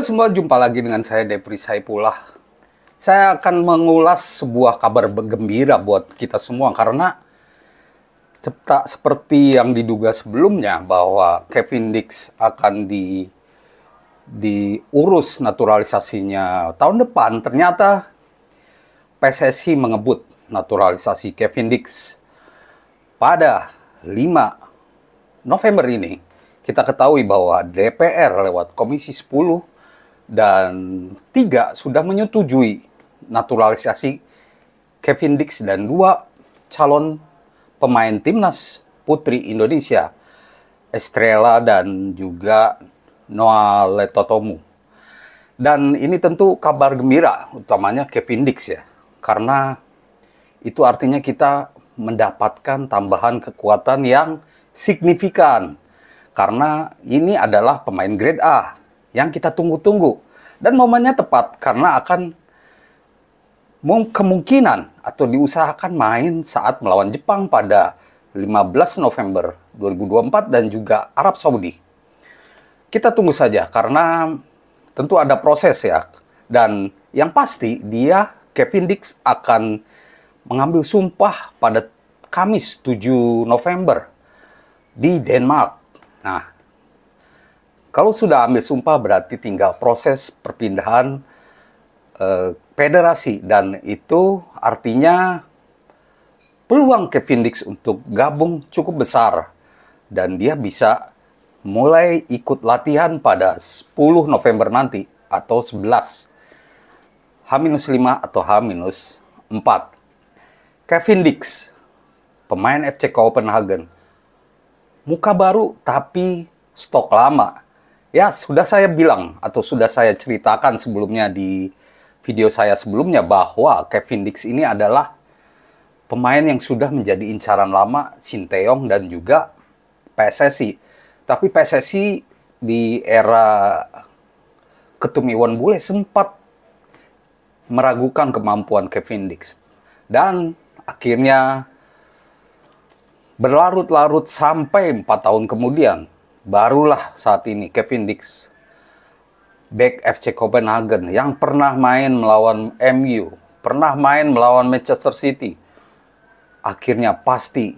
semua, jumpa lagi dengan saya Depri Saipullah. Saya akan mengulas sebuah kabar gembira buat kita semua karena tak seperti yang diduga sebelumnya bahwa Kevin Dix akan diurus naturalisasinya tahun depan. Ternyata PSSI mengebut naturalisasi Kevin Dix pada 5 November ini. Kita ketahui bahwa DPR lewat Komisi 10 dan 3 sudah menyetujui naturalisasi Kevin Dix dan 2 calon pemain timnas putri Indonesia, Estrella dan juga Noah Letotomu. Dan ini tentu kabar gembira, utamanya Kevin Dix ya, karena itu artinya kita mendapatkan tambahan kekuatan yang signifikan. Karena ini adalah pemain grade A yang kita tunggu-tunggu. Dan momennya tepat karena akan kemungkinan atau diusahakan main saat melawan Jepang pada 15 November 2024 dan juga Arab Saudi. Kita tunggu saja karena tentu ada proses ya. Dan yang pasti dia, Kevin Dix, akan mengambil sumpah pada Kamis 7 November di Denmark. Nah, kalau sudah ambil sumpah berarti tinggal proses perpindahan federasi dan itu artinya peluang Kevin Dix untuk gabung cukup besar dan dia bisa mulai ikut latihan pada 10 November nanti atau 11 H-5 atau H-4. Kevin Dix, pemain FC Copenhagen, muka baru tapi stok lama. Ya, sudah saya bilang atau sudah saya ceritakan sebelumnya di video saya sebelumnya bahwa Kevin Dix ini adalah pemain yang sudah menjadi incaran lama Sinteyong dan juga PSSI. Tapi PSSI di era Ketum Iwan Bule sempat meragukan kemampuan Kevin Dix. Dan akhirnya berlarut-larut sampai 4 tahun kemudian, barulah saat ini Kevin Dix, back FC Copenhagen, yang pernah main melawan MU, pernah main melawan Manchester City, akhirnya pasti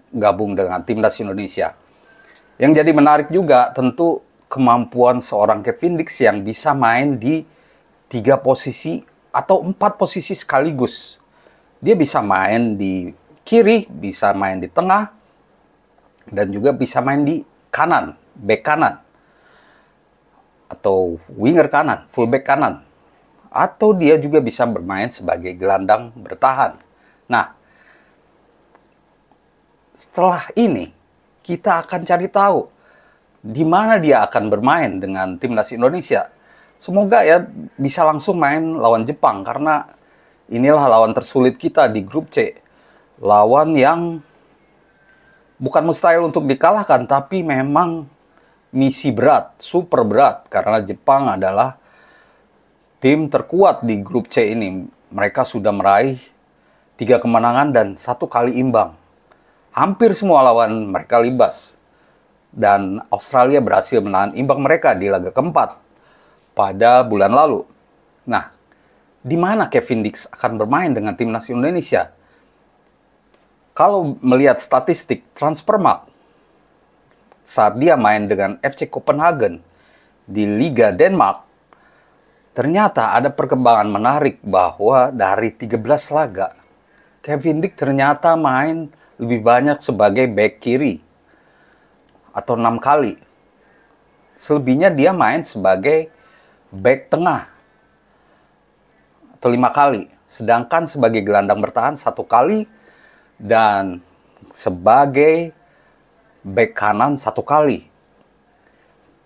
gabung dengan timnas Indonesia. Yang jadi menarik juga tentu kemampuan seorang Kevin Dix yang bisa main di 3 posisi atau 4 posisi sekaligus. Dia bisa main di kiri, bisa main di tengah, dan juga bisa main di kanan, back kanan, atau winger kanan, full back kanan. Atau dia juga bisa bermain sebagai gelandang bertahan. Nah, setelah ini, kita akan cari tahu di mana dia akan bermain dengan timnas Indonesia. Semoga ya bisa langsung main lawan Jepang, karena inilah lawan tersulit kita di grup C. Lawan yang bukan mustahil untuk dikalahkan, tapi memang misi berat, super berat. Karena Jepang adalah tim terkuat di grup C ini. Mereka sudah meraih 3 kemenangan dan 1 kali imbang. Hampir semua lawan mereka libas. Dan Australia berhasil menahan imbang mereka di laga keempat pada bulan lalu. Nah, di mana Kevin Dix akan bermain dengan timnas Indonesia? Kalau melihat statistik Transfermarkt saat dia main dengan FC Copenhagen di Liga Denmark, ternyata ada perkembangan menarik bahwa dari 13 laga, Kevin Dix ternyata main lebih banyak sebagai back kiri atau 6 kali. Selebihnya dia main sebagai back tengah atau 5 kali. Sedangkan sebagai gelandang bertahan 1 kali dan sebagai back kanan 1 kali.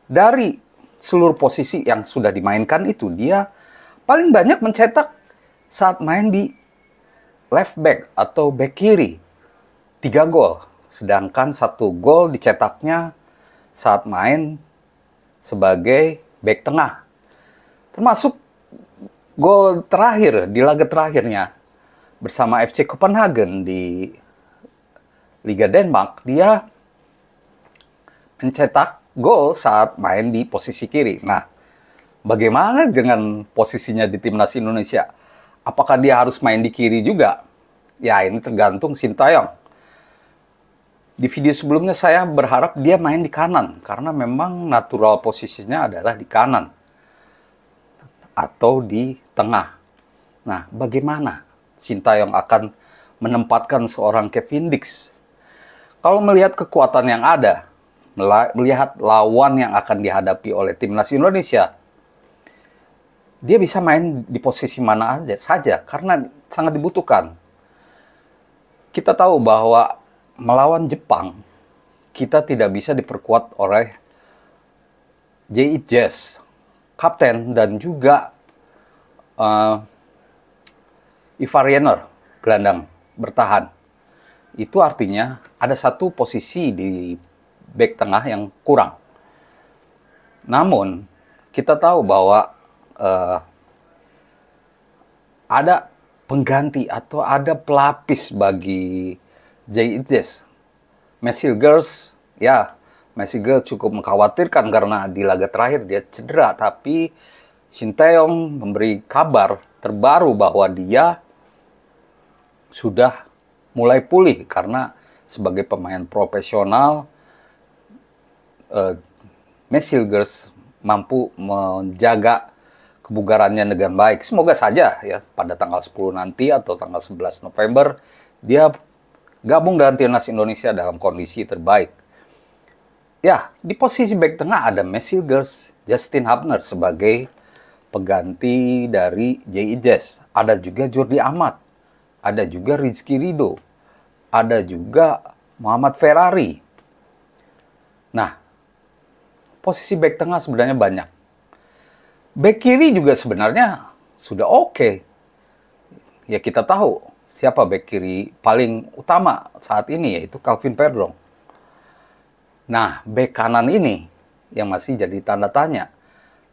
Dari seluruh posisi yang sudah dimainkan itu, dia paling banyak mencetak saat main di left back atau back kiri, 3 gol. Sedangkan 1 gol dicetaknya saat main sebagai back tengah. Termasuk gol terakhir di laga terakhirnya bersama FC Copenhagen di Liga Denmark, dia mencetak gol saat main di posisi kiri. Nah, Bagaimana dengan posisinya di timnas Indonesia? Apakah dia harus main di kiri juga? Ya, ini tergantung Sintayong. Di video sebelumnya saya berharap dia main di kanan, karena memang natural posisinya adalah di kanan atau di tengah. Nah, bagaimana Sintayong akan menempatkan seorang Kevin Dix? Kalau melihat kekuatan yang ada, melihat lawan yang akan dihadapi oleh timnas Indonesia, dia bisa main di posisi mana aja saja karena sangat dibutuhkan. Kita tahu bahwa melawan Jepang, kita tidak bisa diperkuat oleh J.I. Jazz, kapten, dan juga Ivar Jenner, gelandang bertahan. Itu artinya ada satu posisi di bek tengah yang kurang. Namun, kita tahu bahwa ada pengganti atau ada pelapis bagi J.I.J. Girls, ya, Girls cukup mengkhawatirkan karena di laga terakhir dia cedera, tapi Sintayong memberi kabar terbaru bahwa dia sudah mulai pulih karena sebagai pemain profesional, Girls mampu menjaga kebugarannya dengan baik. Semoga saja ya pada tanggal 10 nanti atau tanggal 11 November dia gabung dengan timnas Indonesia dalam kondisi terbaik. Ya, di posisi bek tengah ada Girls, Justin Hubner sebagai pengganti dari J.I. Jazz. Ada juga Jordi Amat, ada juga Rizky Ridho, ada juga Muhammad Ferrari. Nah, posisi bek tengah sebenarnya banyak. Bek kiri juga sebenarnya sudah oke. Ya kita tahu siapa bek kiri paling utama saat ini, yaitu Calvin Verdong. Nah, bek kanan ini yang masih jadi tanda tanya.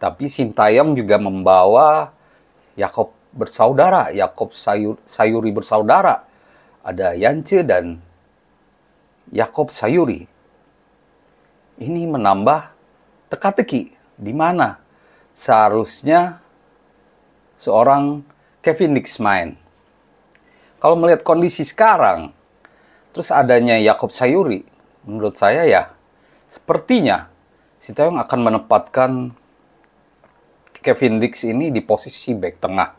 Tapi Sintayong juga membawa Yakob Sayuri bersaudara. Ada Yance dan Yakob Sayuri. Ini menambah teka-teki di mana seharusnya seorang Kevin Dix main. Kalau melihat kondisi sekarang, terus adanya Yakob Sayuri, menurut saya ya, sepertinya Sintayong akan menempatkan Kevin Dix ini di posisi bek tengah.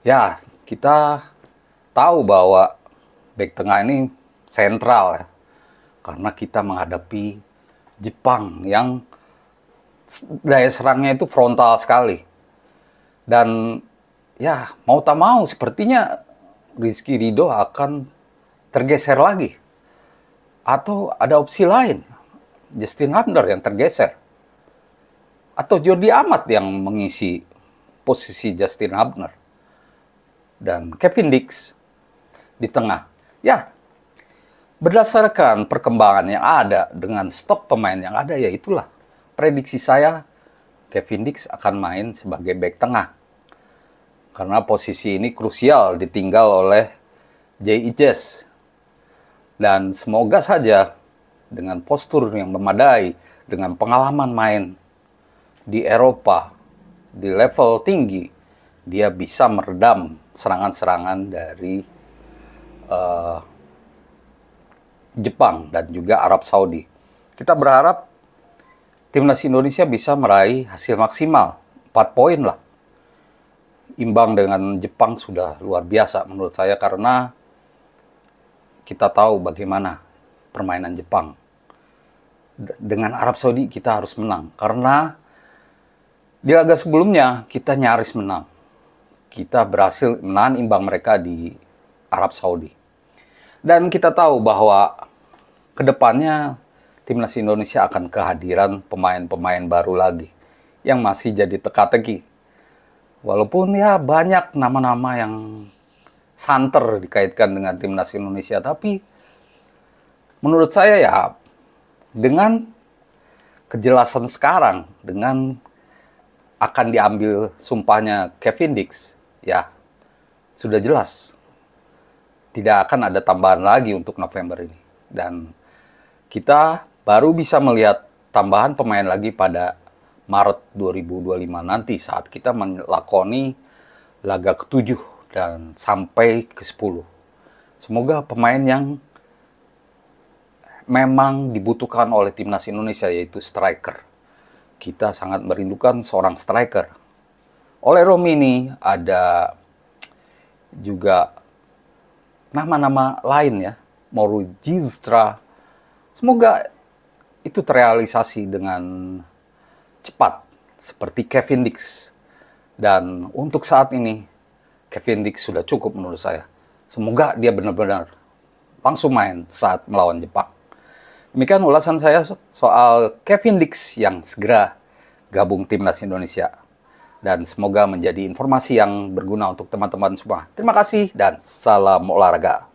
Ya, kita tahu bahwa bek tengah ini sentral ya, karena kita menghadapi Jepang yang daya serangnya itu frontal sekali. Dan ya, mau tak mau sepertinya Rizky Ridho akan tergeser lagi. Atau ada opsi lain, Justin Hubner yang tergeser. Atau Jordi Amat yang mengisi posisi Justin Hubner. Dan Kevin Dix di tengah. Ya, berdasarkan perkembangan yang ada dengan stok pemain yang ada, ya itulah prediksi saya, Kevin Dix akan main sebagai bek tengah. Karena posisi ini krusial ditinggal oleh J.I. Jazz. Dan semoga saja dengan postur yang memadai, dengan pengalaman main di Eropa, di level tinggi, dia bisa meredam serangan-serangan dari Jepang dan juga Arab Saudi. Kita berharap timnas Indonesia bisa meraih hasil maksimal, 4 poin lah. Imbang dengan Jepang sudah luar biasa menurut saya karena kita tahu bagaimana permainan Jepang. Dengan Arab Saudi kita harus menang karena di laga sebelumnya kita nyaris menang. Kita berhasil menahan imbang mereka di Arab Saudi. Dan kita tahu bahwa kedepannya timnas Indonesia akan kehadiran pemain-pemain baru lagi yang masih jadi teka-teki. Walaupun ya banyak nama-nama yang santer dikaitkan dengan timnas Indonesia, tapi menurut saya ya dengan kejelasan sekarang, dengan akan diambil sumpahnya Kevin Dix, ya sudah jelas tidak akan ada tambahan lagi untuk November ini. Dan kita baru bisa melihat tambahan pemain lagi pada Maret 2025 nanti saat kita melakoni laga ke-7 dan sampai ke-10. Semoga pemain yang memang dibutuhkan oleh timnas Indonesia, yaitu striker. Kita sangat merindukan seorang striker. Oleh Romi ini ada juga nama-nama lain ya, Morujistra. Semoga itu terrealisasi dengan cepat seperti Kevin Dix. Dan untuk saat ini Kevin Dix sudah cukup menurut saya. Semoga dia benar-benar langsung main saat melawan Jepang. Demikian ulasan saya soal Kevin Dix yang segera gabung timnas Indonesia. Dan semoga menjadi informasi yang berguna untuk teman-teman semua. Terima kasih dan salam olahraga.